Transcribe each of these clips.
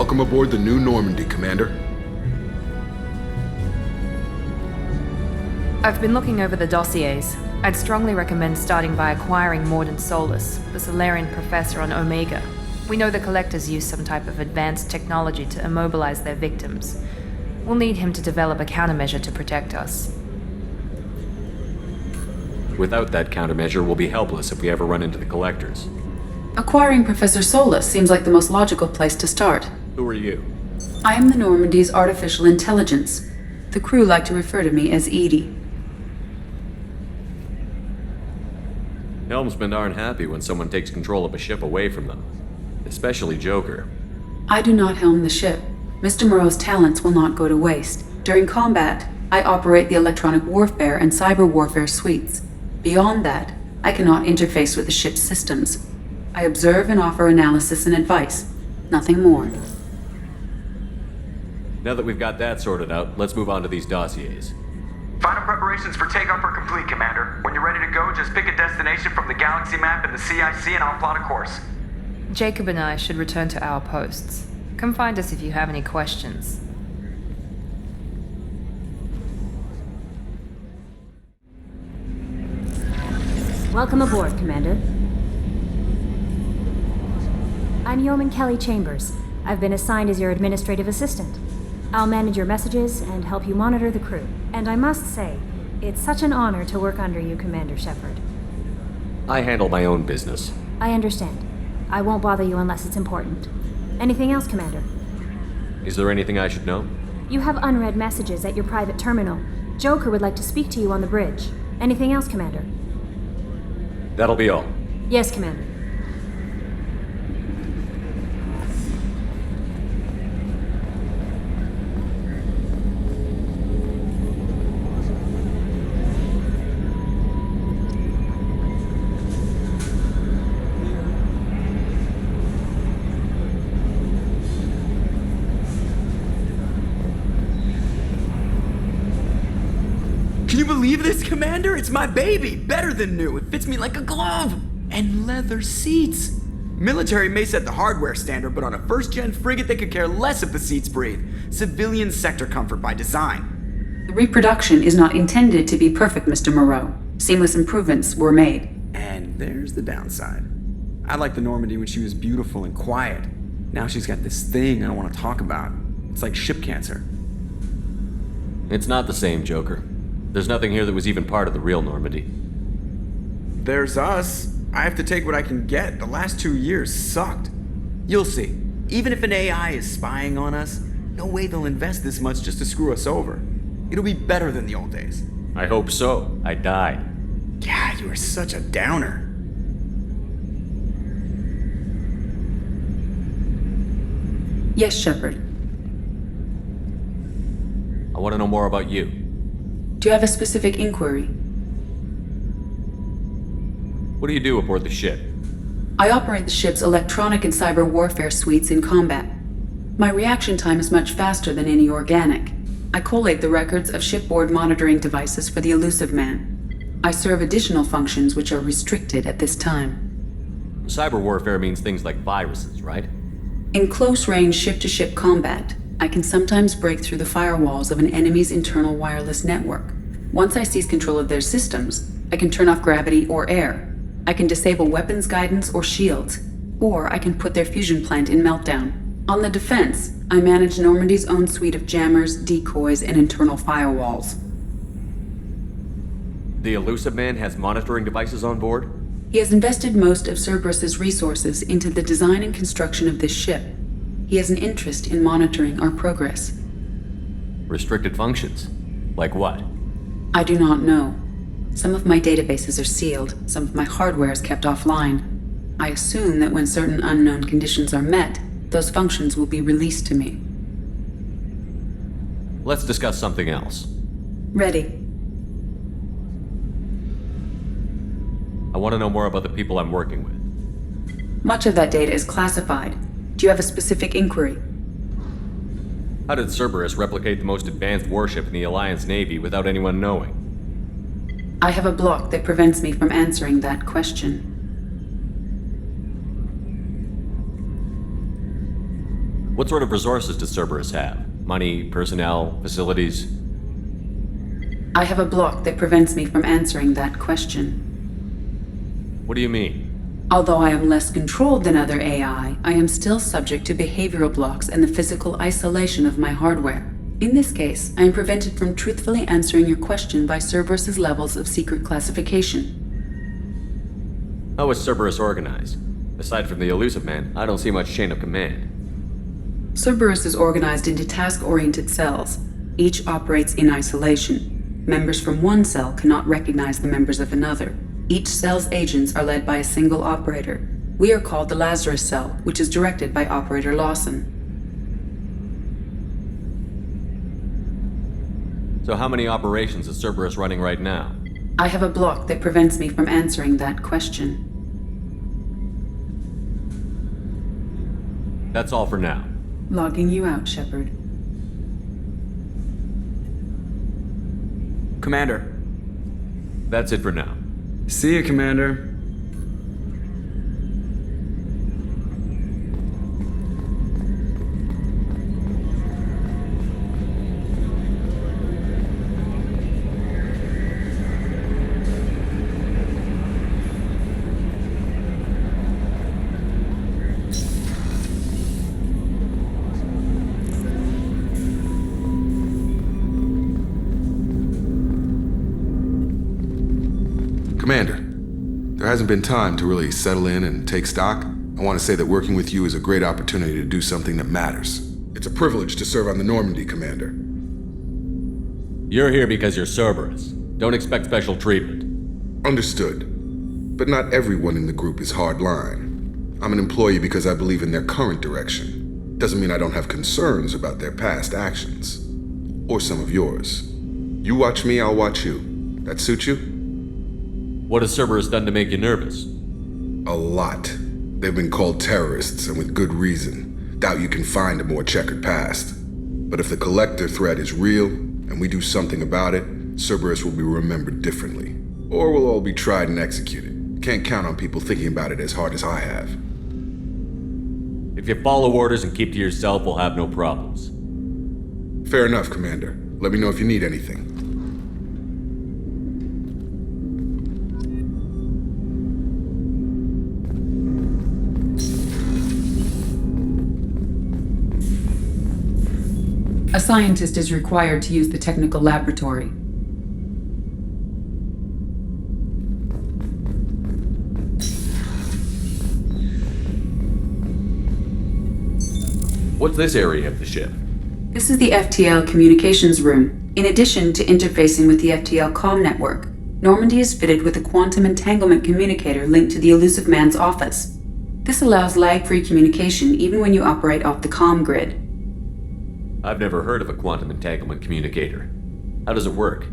Welcome aboard the new Normandy, Commander. I've been looking over the dossiers. I'd strongly recommend starting by acquiring Morden Solus, the Solarian professor on Omega. We know the Collectors use some type of advanced technology to immobilize their victims. We'll need him to develop a countermeasure to protect us. Without that countermeasure, we'll be helpless if we ever run into the Collectors. Acquiring Professor Solus seems like the most logical place to start. Who are you? I am the Normandy's artificial intelligence. The crew like to refer to me as Edie. Helmsmen aren't happy when someone takes control of a ship away from them. Especially Joker. I do not helm the ship. Mr. Moreau's talents will not go to waste. During combat, I operate the electronic warfare and cyber warfare suites. Beyond that, I cannot interface with the ship's systems. I observe and offer analysis and advice. Nothing more. Now that we've got that sorted out, let's move on to these dossiers. Final preparations for takeoff are complete, Commander. When you're ready to go, just pick a destination from the galaxy map and the CIC and I'll plot a course. Jacob and I should return to our posts. Come find us if you have any questions. Welcome aboard, Commander. I'm Yeoman Kelly Chambers. I've been assigned as your administrative assistant. I'll manage your messages and help you monitor the crew. And I must say, it's such an honor to work under you, Commander Shepard. I handle my own business. I understand. I won't bother you unless it's important. Anything else, Commander? Is there anything I should know? You have unread messages at your private terminal. Joker would like to speak to you on the bridge. Anything else, Commander? That'll be all. Yes, Commander. Can you believe this, Commander? It's my baby! Better than new. It fits me like a glove! And leather seats! Military may set the hardware standard, but on a first-gen frigate they could care less if the seats breathe. Civilian sector comfort by design. The reproduction is not intended to be perfect, Mr. Moreau. Seamless improvements were made. And there's the downside. I liked the Normandy when she was beautiful and quiet. Now she's got this thing I don't want to talk about. It's like ship cancer. It's not the same, Joker. There's nothing here that was even part of the real Normandy. There's us. I have to take what I can get. The last 2 years sucked. You'll see. Even if an AI is spying on us, no way they'll invest this much just to screw us over. It'll be better than the old days. I hope so. I died. Yeah, you are such a downer. Yes, Shepard. I want to know more about you. Do you have a specific inquiry? What do you do aboard the ship? I operate the ship's electronic and cyber warfare suites in combat. My reaction time is much faster than any organic. I collate the records of shipboard monitoring devices for the Elusive Man. I serve additional functions which are restricted at this time. Cyber warfare means things like viruses, right? In close-range ship-to-ship combat, I can sometimes break through the firewalls of an enemy's internal wireless network. Once I seize control of their systems, I can turn off gravity or air. I can disable weapons guidance or shields, or I can put their fusion plant in meltdown. On the defense, I manage Normandy's own suite of jammers, decoys, and internal firewalls. The Elusive Man has monitoring devices on board? He has invested most of Cerberus's resources into the design and construction of this ship. He has an interest in monitoring our progress. Restricted functions? Like what? I do not know. Some of my databases are sealed, some of my hardware is kept offline. I assume that when certain unknown conditions are met, those functions will be released to me. Let's discuss something else. Ready. I want to know more about the people I'm working with. Much of that data is classified. Do you have a specific inquiry? How did Cerberus replicate the most advanced warship in the Alliance Navy without anyone knowing? I have a block that prevents me from answering that question. What sort of resources does Cerberus have? Money, personnel, facilities? I have a block that prevents me from answering that question. What do you mean? Although I am less controlled than other AI, I am still subject to behavioral blocks and the physical isolation of my hardware. In this case, I am prevented from truthfully answering your question by Cerberus's levels of secret classification. How is Cerberus organized? Aside from the Elusive Man, I don't see much chain of command. Cerberus is organized into task-oriented cells. Each operates in isolation. Members from one cell cannot recognize the members of another. Each cell's agents are led by a single operator. We are called the Lazarus Cell, which is directed by Operator Lawson. So how many operations is Cerberus running right now? I have a block that prevents me from answering that question. That's all for now. Logging you out, Shepard. Commander. That's it for now. See you, Commander. Commander, there hasn't been time to really settle in and take stock. I want to say that working with you is a great opportunity to do something that matters. It's a privilege to serve on the Normandy, Commander. You're here because you're Cerberus. Don't expect special treatment. Understood. But not everyone in the group is hardline. I'm an employee because I believe in their current direction. Doesn't mean I don't have concerns about their past actions. Or some of yours. You watch me, I'll watch you. That suit you? What has Cerberus done to make you nervous? A lot. They've been called terrorists, and with good reason. Doubt you can find a more checkered past. But if the Collector threat is real, and we do something about it, Cerberus will be remembered differently. Or we'll all be tried and executed. Can't count on people thinking about it as hard as I have. If you follow orders and keep to yourself, we'll have no problems. Fair enough, Commander. Let me know if you need anything. A scientist is required to use the technical laboratory. What's this area of the ship? This is the FTL communications room. In addition to interfacing with the FTL comm network, Normandy is fitted with a quantum entanglement communicator linked to the Elusive Man's office. This allows lag-free communication even when you operate off the comm grid. I've never heard of a quantum entanglement communicator. How does it work?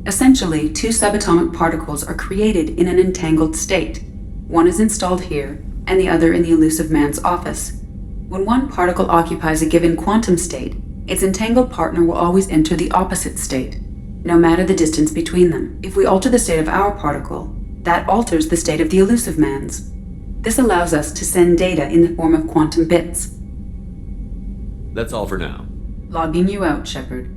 Essentially, two subatomic particles are created in an entangled state. One is installed here, and the other in the Elusive Man's office. When one particle occupies a given quantum state, its entangled partner will always enter the opposite state, no matter the distance between them. If we alter the state of our particle, that alters the state of the Elusive Man's. This allows us to send data in the form of quantum bits. That's all for now. Logging you out, Shepard.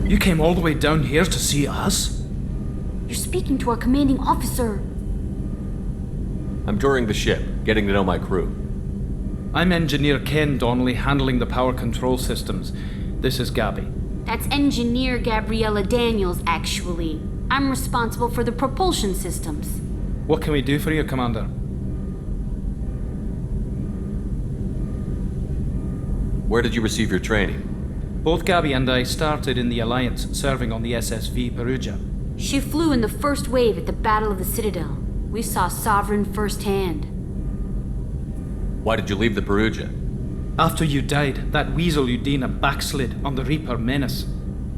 You came all the way down here to see us? You're speaking to our commanding officer. I'm touring the ship, getting to know my crew. I'm Engineer Ken Donnelly, handling the power control systems. This is Gabby. That's Engineer Gabriella Daniels, actually. I'm responsible for the propulsion systems. What can we do for you, Commander? Where did you receive your training? Both Gabby and I started in the Alliance, serving on the SSV Perugia. She flew in the first wave at the Battle of the Citadel. We saw Sovereign firsthand. Why did you leave the Perugia? After you died, that weasel Udina backslid on the Reaper Menace.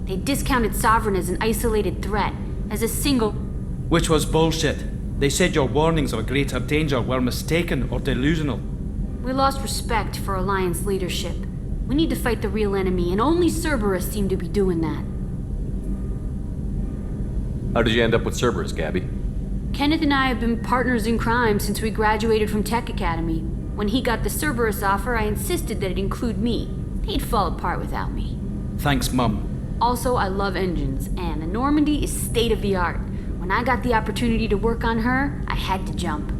They discounted Sovereign as an isolated threat, as a single... Which was bullshit. They said your warnings of a greater danger were mistaken or delusional. We lost respect for Alliance leadership. We need to fight the real enemy, and only Cerberus seem to be doing that. How did you end up with Cerberus, Gabby? Kenneth and I have been partners in crime since we graduated from Tech Academy. When he got the Cerberus offer, I insisted that it include me. He'd fall apart without me. Thanks, Mum. Also, I love engines, and the Normandy is state-of-the-art. When I got the opportunity to work on her, I had to jump.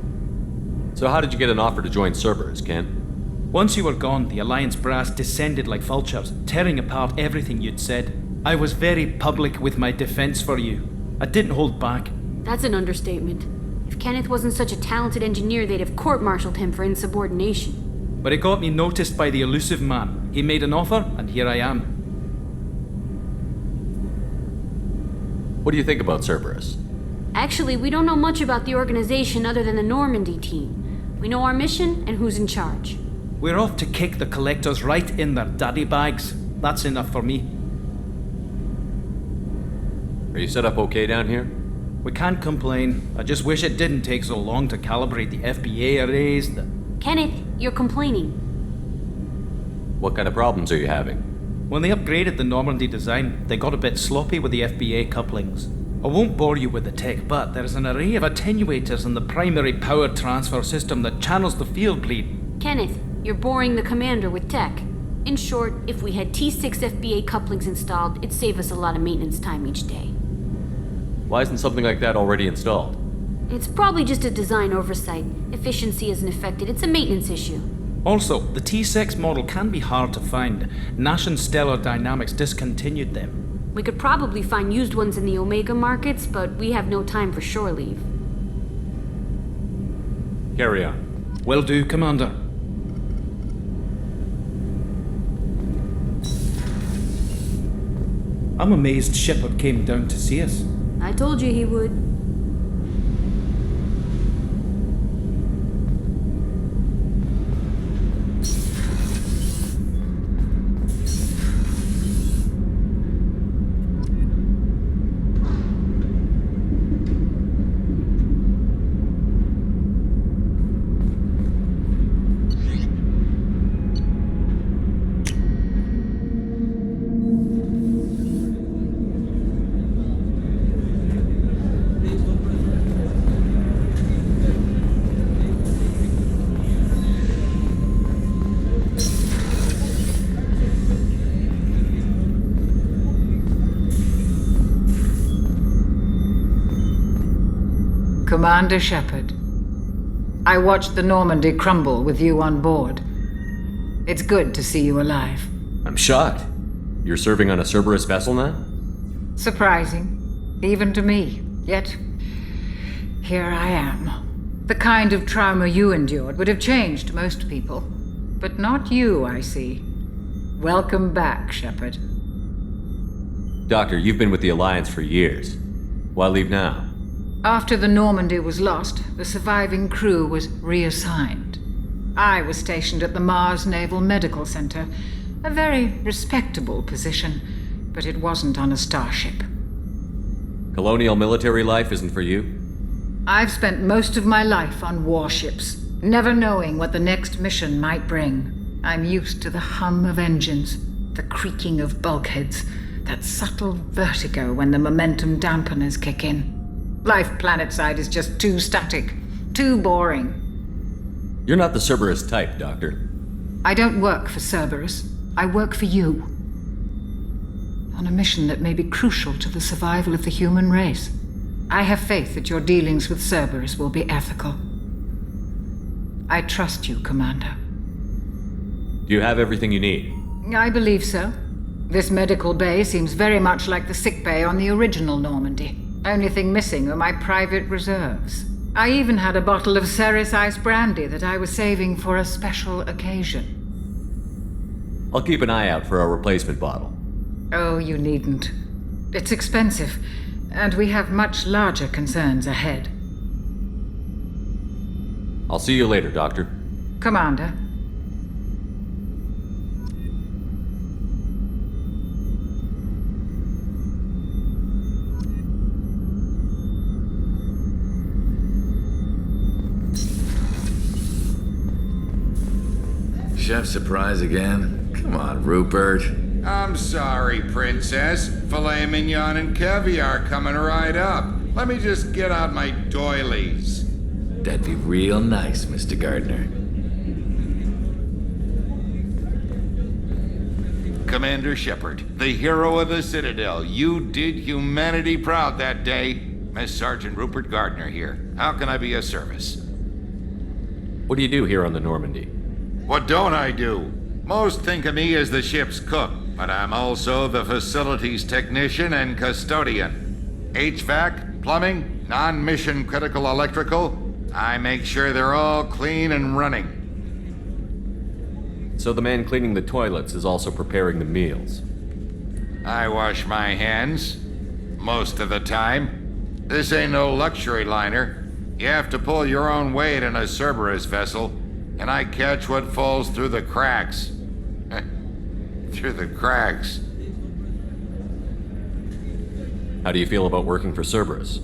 So how did you get an offer to join Cerberus, Ken? Once you were gone, the Alliance brass descended like vultures, tearing apart everything you'd said. I was very public with my defense for you. I didn't hold back. That's an understatement. If Kenneth wasn't such a talented engineer, they'd have court-martialed him for insubordination. But it got me noticed by the elusive man. He made an offer, and here I am. What do you think about Cerberus? Actually, we don't know much about the organization other than the Normandy team. We know our mission and who's in charge. We're off to kick the collectors right in their daddy bags. That's enough for me. Are you set up okay down here? We can't complain. I just wish it didn't take so long to calibrate the FBA arrays. Kenneth, you're complaining. What kind of problems are you having? When they upgraded the Normandy design, they got a bit sloppy with the FBA couplings. I won't bore you with the tech, but there's an array of attenuators in the primary power transfer system that channels the field bleed. Kenneth, you're boring the commander with tech. In short, if we had T6 FBA couplings installed, it'd save us a lot of maintenance time each day. Why isn't something like that already installed? It's probably just a design oversight. Efficiency isn't affected. It's a maintenance issue. Also, the T6 model can be hard to find. Nash and Stellar Dynamics discontinued them. We could probably find used ones in the Omega markets, but we have no time for shore leave. Carry on. Will do, Commander. I'm amazed Shepard came down to see us. I told you he would. Commander Shepard, I watched the Normandy crumble with you on board. It's good to see you alive. I'm shocked. You're serving on a Cerberus vessel now? Surprising, even to me. Yet, here I am. The kind of trauma you endured would have changed most people. But not you, I see. Welcome back, Shepard. Doctor, you've been with the Alliance for years. Why leave now? After the Normandy was lost, the surviving crew was reassigned. I was stationed at the Mars Naval Medical Center, a very respectable position, but it wasn't on a starship. Colonial military life isn't for you? I've spent most of my life on warships, never knowing what the next mission might bring. I'm used to the hum of engines, the creaking of bulkheads, that subtle vertigo when the momentum dampeners kick in. Life planetside is just too static, too boring. You're not the Cerberus type, Doctor. I don't work for Cerberus. I work for you. On a mission that may be crucial to the survival of the human race. I have faith that your dealings with Cerberus will be ethical. I trust you, Commander. Do you have everything you need? I believe so. This medical bay seems very much like the sick bay on the original Normandy. Only thing missing are my private reserves. I even had a bottle of Ceres Ice brandy that I was saving for a special occasion. I'll keep an eye out for a replacement bottle. Oh, you needn't. It's expensive, and we have much larger concerns ahead. I'll see you later, Doctor. Commander. Chef surprise again? Come on, Rupert. I'm sorry, Princess. Filet mignon and caviar coming right up. Let me just get out my doilies. That'd be real nice, Mr. Gardner. Commander Shepard, the hero of the Citadel. You did humanity proud that day. Miss Sergeant Rupert Gardner here. How can I be of service? What do you do here on the Normandy? What don't I do? Most think of me as the ship's cook, but I'm also the facilities technician and custodian. HVAC, plumbing, non-mission critical electrical. I make sure they're all clean and running. So the man cleaning the toilets is also preparing the meals. I wash my hands. Most of the time. This ain't no luxury liner. You have to pull your own weight in a Cerberus vessel. And I catch what falls through the cracks. Through the cracks. How do you feel about working for Cerberus?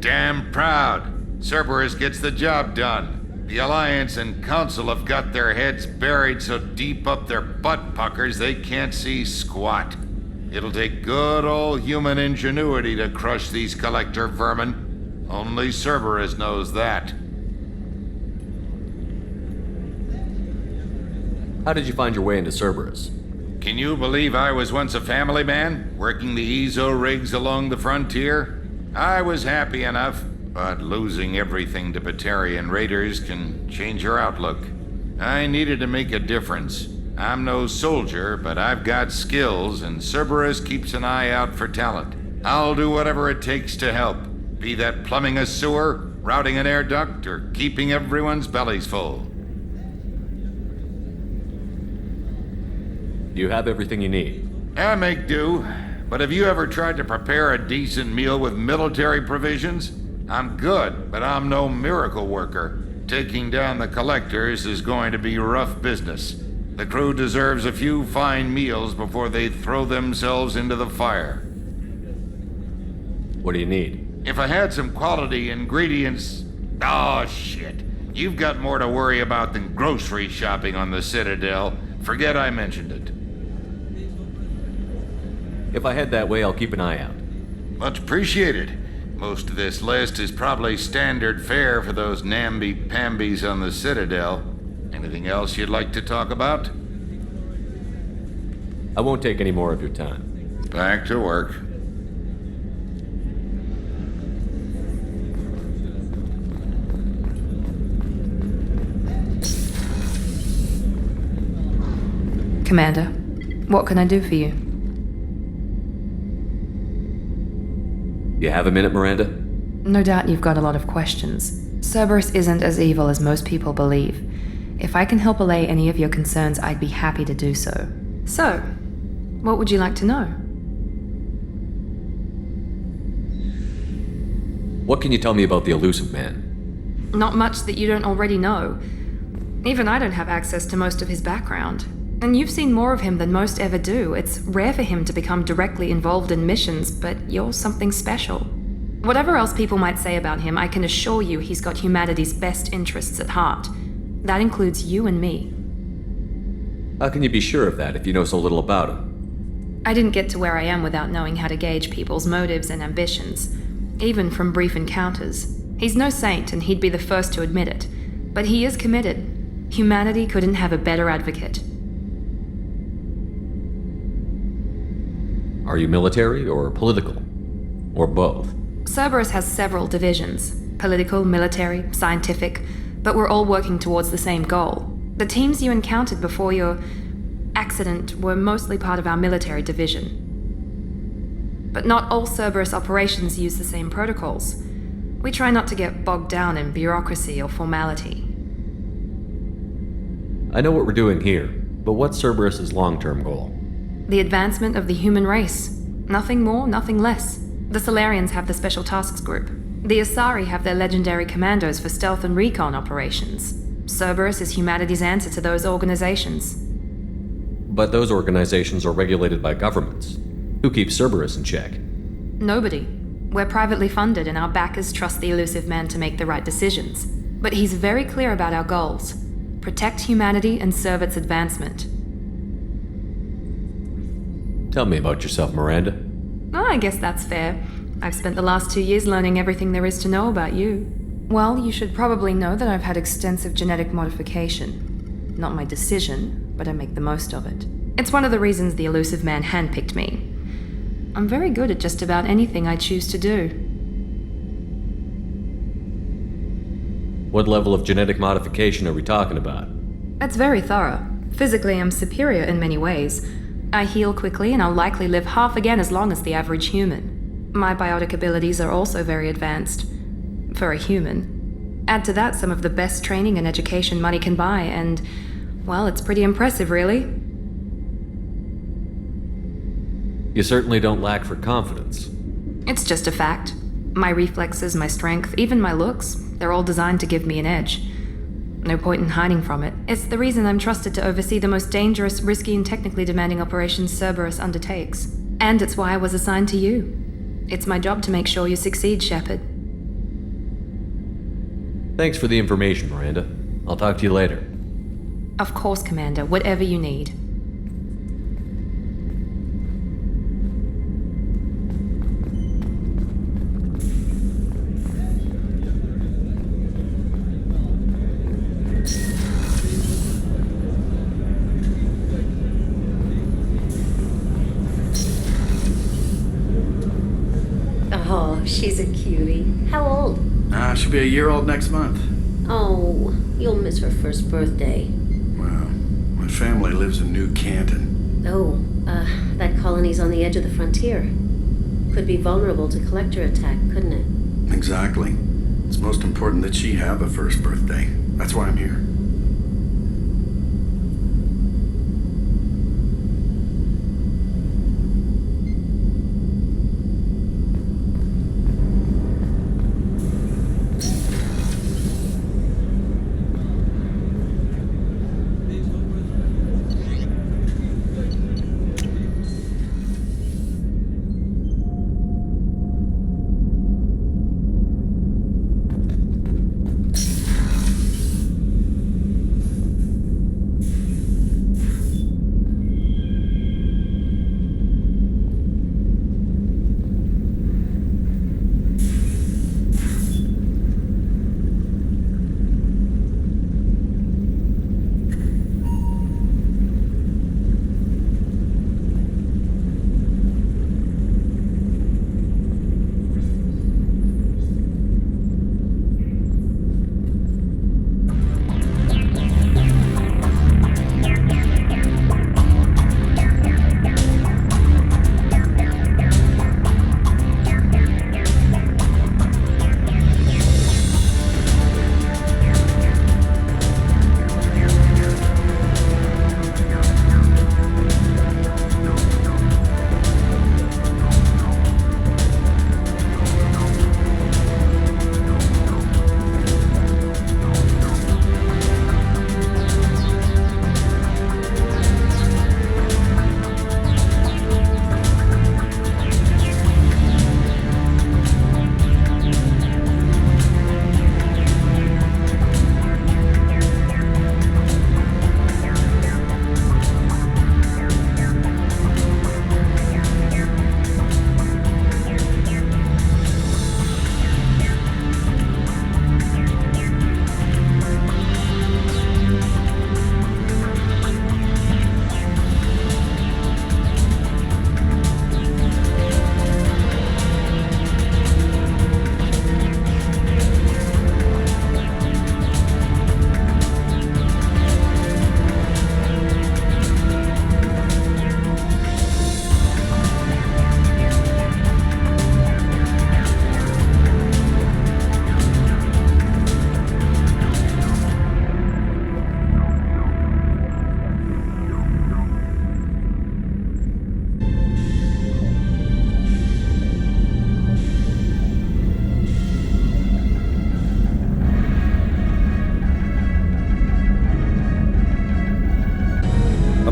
Damn proud. Cerberus gets the job done. The Alliance and Council have got their heads buried so deep up their butt puckers they can't see squat. It'll take good old human ingenuity to crush these collector vermin. Only Cerberus knows that. How did you find your way into Cerberus? Can you believe I was once a family man, working the EZO rigs along the frontier? I was happy enough, but losing everything to Batarian raiders can change your outlook. I needed to make a difference. I'm no soldier, but I've got skills, and Cerberus keeps an eye out for talent. I'll do whatever it takes to help, be that plumbing a sewer, routing an air duct, or keeping everyone's bellies full. You have everything you need. I make do, but have you ever tried to prepare a decent meal with military provisions? I'm good, but I'm no miracle worker. Taking down the collectors is going to be rough business. The crew deserves a few fine meals before they throw themselves into the fire. What do you need? If I had some quality ingredients... Oh, shit. You've got more to worry about than grocery shopping on the Citadel. Forget I mentioned it. If I head that way, I'll keep an eye out. Much appreciated. Most of this list is probably standard fare for those namby-pambies on the Citadel. Anything else you'd like to talk about? I won't take any more of your time. Back to work. Commander, what can I do for you? You have a minute, Miranda? No doubt you've got a lot of questions. Cerberus isn't as evil as most people believe. If I can help allay any of your concerns, I'd be happy to do so. So, what would you like to know? What can you tell me about the elusive man? Not much that you don't already know. Even I don't have access to most of his background. And you've seen more of him than most ever do. It's rare for him to become directly involved in missions, but you're something special. Whatever else people might say about him, I can assure you he's got humanity's best interests at heart. That includes you and me. How can you be sure of that if you know so little about him? I didn't get to where I am without knowing how to gauge people's motives and ambitions, even from brief encounters. He's no saint, and he'd be the first to admit it. But he is committed. Humanity couldn't have a better advocate. Are you military or political? Or both? Cerberus has several divisions: political, military, scientific, but we're all working towards the same goal. The teams you encountered before your accident were mostly part of our military division. But not all Cerberus operations use the same protocols. We try not to get bogged down in bureaucracy or formality. I know what we're doing here, but what's Cerberus's long-term goal? The advancement of the human race. Nothing more, nothing less. The Solarians have the Special Tasks Group. The Asari have their legendary commandos for stealth and recon operations. Cerberus is humanity's answer to those organizations. But those organizations are regulated by governments. Who keeps Cerberus in check? Nobody. We're privately funded and our backers trust the elusive man to make the right decisions. But he's very clear about our goals. Protect humanity and serve its advancement. Tell me about yourself, Miranda. Oh, I guess that's fair. I've spent the last 2 years learning everything there is to know about you. Well, you should probably know that I've had extensive genetic modification. Not my decision, but I make the most of it. It's one of the reasons the elusive man handpicked me. I'm very good at just about anything I choose to do. What level of genetic modification are we talking about? That's very thorough. Physically, I'm superior in many ways. I heal quickly and I'll likely live half again as long as the average human. My biotic abilities are also very advanced. For a human. Add to that some of the best training and education money can buy, and, well, it's pretty impressive, really. You certainly don't lack for confidence. It's just a fact. My reflexes, my strength, even my looks, they're all designed to give me an edge. No point in hiding from it. It's the reason I'm trusted to oversee the most dangerous, risky, and technically demanding operations Cerberus undertakes. And it's why I was assigned to you. It's my job to make sure you succeed, Shepard. Thanks for the information, Miranda. I'll talk to you later. Of course, Commander. Whatever you need. Oh, she's a cutie. How old? She'll be a year old next month. Oh, you'll miss her first birthday. Well, my family lives in New Canton. Oh, that colony's on the edge of the frontier. Could be vulnerable to collector attack, couldn't it? Exactly. It's most important that she have a first birthday. That's why I'm here.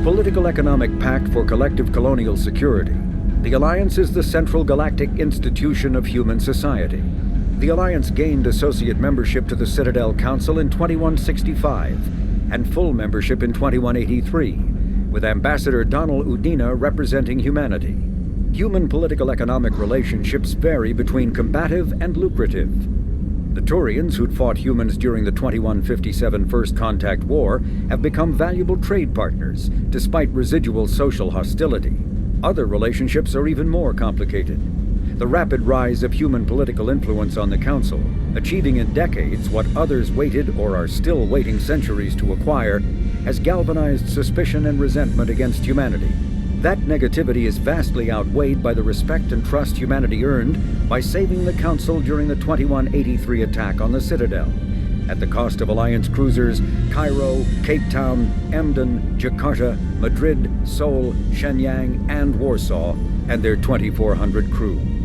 political economic pact for collective colonial security, the Alliance is the central galactic institution of human society. The Alliance gained associate membership to the Citadel Council in 2165 and full membership in 2183, with Ambassador Donald Udina representing humanity. Human political economic relationships vary between combative and lucrative. The Turians, who'd fought humans during the 2157 First Contact War, have become valuable trade partners, despite residual social hostility. Other relationships are even more complicated. The rapid rise of human political influence on the Council, achieving in decades what others waited or are still waiting centuries to acquire, has galvanized suspicion and resentment against humanity. That negativity is vastly outweighed by the respect and trust humanity earned by saving the Council during the 2183 attack on the Citadel, at the cost of Alliance cruisers Cairo, Cape Town, Emden, Jakarta, Madrid, Seoul, Shenyang, and Warsaw, and their 2,400 crew.